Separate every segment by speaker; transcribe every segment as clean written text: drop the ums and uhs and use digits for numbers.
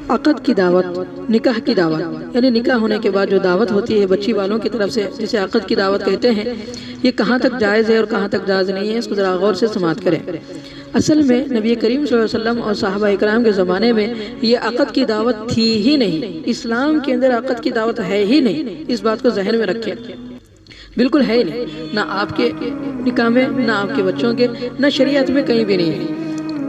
Speaker 1: عقد کی دعوت، نکاح کی دعوت، یعنی نکاح ہونے کے بعد جو دعوت ہوتی ہے بچی والوں کی طرف سے، جسے عقد کی دعوت کہتے ہیں، یہ کہاں تک جائز ہے اور کہاں تک جائز نہیں ہے، اس کو ذرا غور سے سماعت کریں۔ اصل میں نبی کریم صلی اللہ علیہ وسلم اور صحابہ اکرام کے زمانے میں یہ عقد کی دعوت تھی ہی نہیں، اسلام کے اندر عقد کی دعوت ہے ہی نہیں، اس بات کو ذہن میں رکھیں، بالکل ہے ہی نہیں، نہ آپ کے نکاح میں، نہ آپ کے بچوں کے، نہ شریعت میں کہیں بھی نہیں ہے۔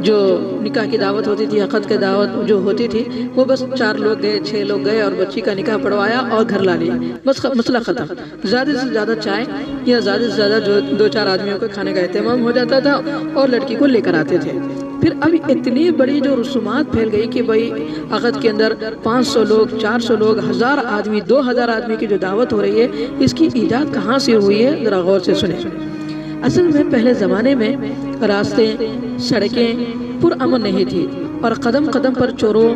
Speaker 1: جو نکاح کی دعوت ہوتی تھی، عقد کی دعوت جو ہوتی تھی، وہ بس 4 لوگ گئے، 6 لوگ گئے اور بچی کا نکاح پڑھوایا اور گھر لا لیا، بس مسئلہ ختم۔ زیادہ سے زیادہ چائے یا زیادہ سے زیادہ جو 2-4 آدمیوں کو کھانے کا اہتمام ہو جاتا تھا اور لڑکی کو لے کر آتے تھے۔ پھر اب اتنی بڑی جو رسومات پھیل گئی کہ بھئی عقد کے اندر 500 لوگ، 400 لوگ، 1000 آدمی، 2000 آدمی کی جو دعوت ہو رہی ہے، اس کی ایجاد کہاں سے ہوئی ہے، ذرا غور سے سنیں۔ اصل میں پہلے زمانے میں راستے، سڑکیں پرامن نہیں تھی اور قدم قدم پر چوروں،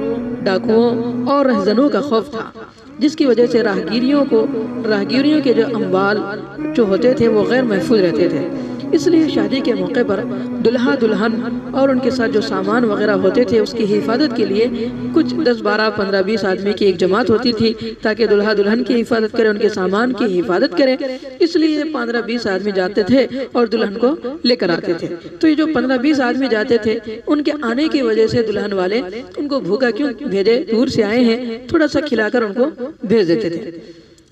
Speaker 1: ڈاکوؤں اور رہزنوں کا خوف تھا، جس کی وجہ سے راہگیریوں کے جو اموال جو ہوتے تھے وہ غیر محفوظ رہتے تھے۔ اس لیے شادی کے موقع پر دلہا دلہن اور ان کے ساتھ جو سامان وغیرہ ہوتے تھے اس کی حفاظت کے لیے کچھ 10 12 15 20 آدمی کی ایک جماعت ہوتی تھی، تاکہ دلہا دلہن کی حفاظت کرے، ان کے سامان کی حفاظت کرے۔ اس لیے 15 20 آدمی جاتے تھے اور دلہن کو لے کر آتے تھے۔ تو یہ جو 15 20 آدمی جاتے تھے، ان کے آنے کی وجہ سے دلہن والے ان کو بھوکا کیوں بھیجے، دور سے آئے ہیں، تھوڑا سا کھلا کر ان کو بھیج دیتے تھے۔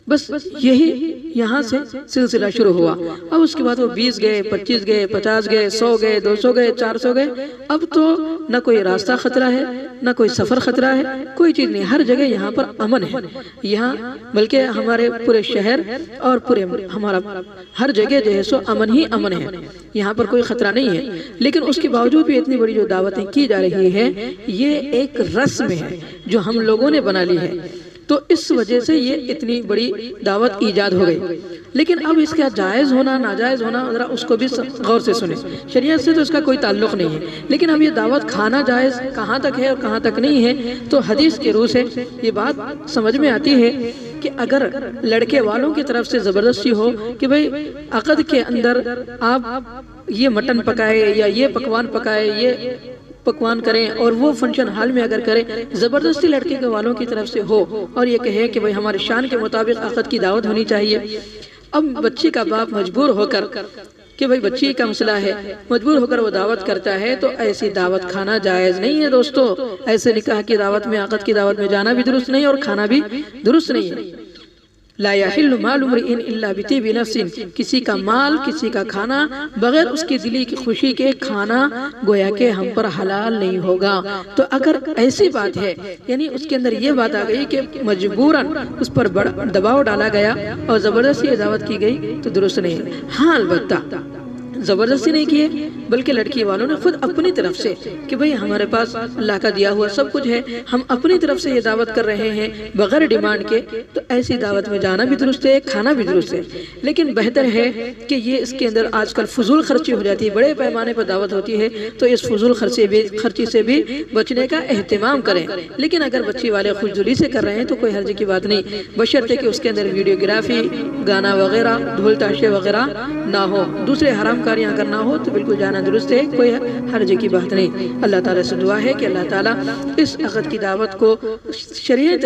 Speaker 1: بس یہی یہاں سے سلسلہ شروع ہوا۔ اب اس کے بعد وہ 20 گئے، 25 گئے، 50 گئے، 100 گئے، 200 گئے، 400 گئے۔ اب تو نہ کوئی راستہ خطرہ ہے، نہ کوئی سفر خطرہ ہے، کوئی چیز نہیں، ہر جگہ یہاں پر امن ہے۔ یہاں بلکہ ہمارے پورے شہر اور پورے ہمارا ہر جگہ جو ہے سو امن ہی امن ہے، یہاں پر کوئی خطرہ نہیں ہے۔ لیکن اس کے باوجود بھی اتنی بڑی جو دعوتیں کی جا رہی ہے، یہ ایک رسم ہے جو ہم لوگوں نے بنا لی ہے، تو اس وجہ سے یہ اتنی بڑی دعوت ایجاد ہو گئی۔ لیکن اب اس کا جائز ہونا، ناجائز ہونا، ذرا اس کو بھی غور سے سنیں۔ شریعت سے تو اس کا کوئی تعلق نہیں ہے، لیکن اب یہ دعوت کھانا جائز کہاں تک ہے اور کہاں تک نہیں ہے، تو حدیث کے روح سے یہ بات سمجھ میں آتی ہے کہ اگر لڑکے والوں کی طرف سے زبردستی ہو کہ بھئی عقد کے اندر آپ یہ مٹن پکائے یا یہ پکوان پکائے، یہ پکوان کریں، اور وہ فنکشن ہال میں اگر کریں، زبردستی لڑکے کے والوں کی طرف سے ہو اور یہ کہے کہ بھئی ہمارے شان کے مطابق عقد کی دعوت ہونی چاہیے، اب بچی کا باپ مجبور ہو کر کہ بھئی بچی کا مسئلہ ہے، مجبور ہو کر وہ دعوت کرتا ہے، تو ایسی دعوت کھانا جائز نہیں ہے دوستو۔ ایسے نکاح کی دعوت میں، عقد کی دعوت میں جانا بھی درست نہیں اور کھانا بھی درست نہیں ہے۔ لا يحل مال امرئ الا بطيب نفس، کسی کا مال، کسی کا کھانا بغیر اس کی دلی کی خوشی کے کھانا گویا کہ ہم پر حلال نہیں ہوگا۔ تو اگر ایسی بات ہے، یعنی اس کے اندر یہ بات آ گئی کہ مجبوراً اس پر دباؤ ڈالا گیا اور زبردستی دعوت کی گئی، تو درست نہیں ہے۔ ہاں البتہ زبردستی نہیں کیے، بلکہ لڑکی والوں نے خود اپنی طرف سے کہ بھئی ہمارے پاس اللہ کا دیا ہوا سب کچھ ہے، ہم اپنی طرف سے یہ دعوت کر رہے ہیں بغیر ڈیمانڈ کے، تو ایسی دعوت میں جانا بھی درست ہے، کھانا بھی درست ہے۔ لیکن بہتر ہے کہ یہ اس کے اندر آج کل فضول خرچی ہو جاتی ہے، بڑے پیمانے پر دعوت ہوتی ہے، تو اس فضول خرچی سے بھی بچنے کا اہتمام کریں۔ لیکن اگر بچی والے خوشدلی سے کر رہے ہیں تو کوئی حرج کی بات نہیں، بشرطے کہ اس کے اندر ویڈیوگرافی، گانا وغیرہ، ڈھول تاشے وغیرہ نہ ہو، دوسرے حرام کاریاں کرنا ہو تو بالکل جانا درست ہے، کوئی حرج کی بات نہیں۔ اللہ تعالیٰ سے دعا ہے کہ اللہ تعالیٰ اس عقد کی دعوت کو شریعت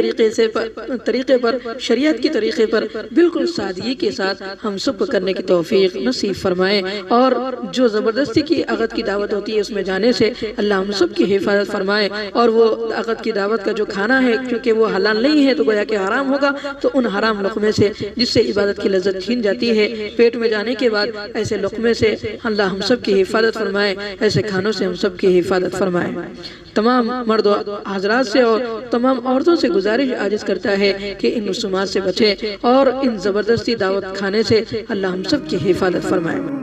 Speaker 1: طریقے پر، شریعت کی طریقے پر بالکل سادگی کے ساتھ ہم سب کو کرنے کی توفیق نصیب فرمائے، اور جو زبردستی کی عقد کی دعوت ہوتی ہے اس میں جانے سے اللہ ہم سب کی حفاظت فرمائے، اور وہ عقد کی دعوت کا جو کھانا ہے کیونکہ وہ حلال نہیں ہے تو گویا کہ حرام ہوگا، تو ان حرام لقمے سے جس سے عبادت کی لذت چھین جاتی ہے، پیٹ میں جانے کے بعد ایسے لقمے سے اللہ ہم سب کی حفاظت فرمائے، ایسے کھانوں سے ہم سب کی حفاظت فرمائے۔ تمام مرد و حضرات سے اور تمام عورتوں سے گزارش عاجز کرتا ہے کہ ان رسومات سے بچیں اور ان زبردستی دعوت کھانے سے اللہ ہم سب کی حفاظت فرمائے۔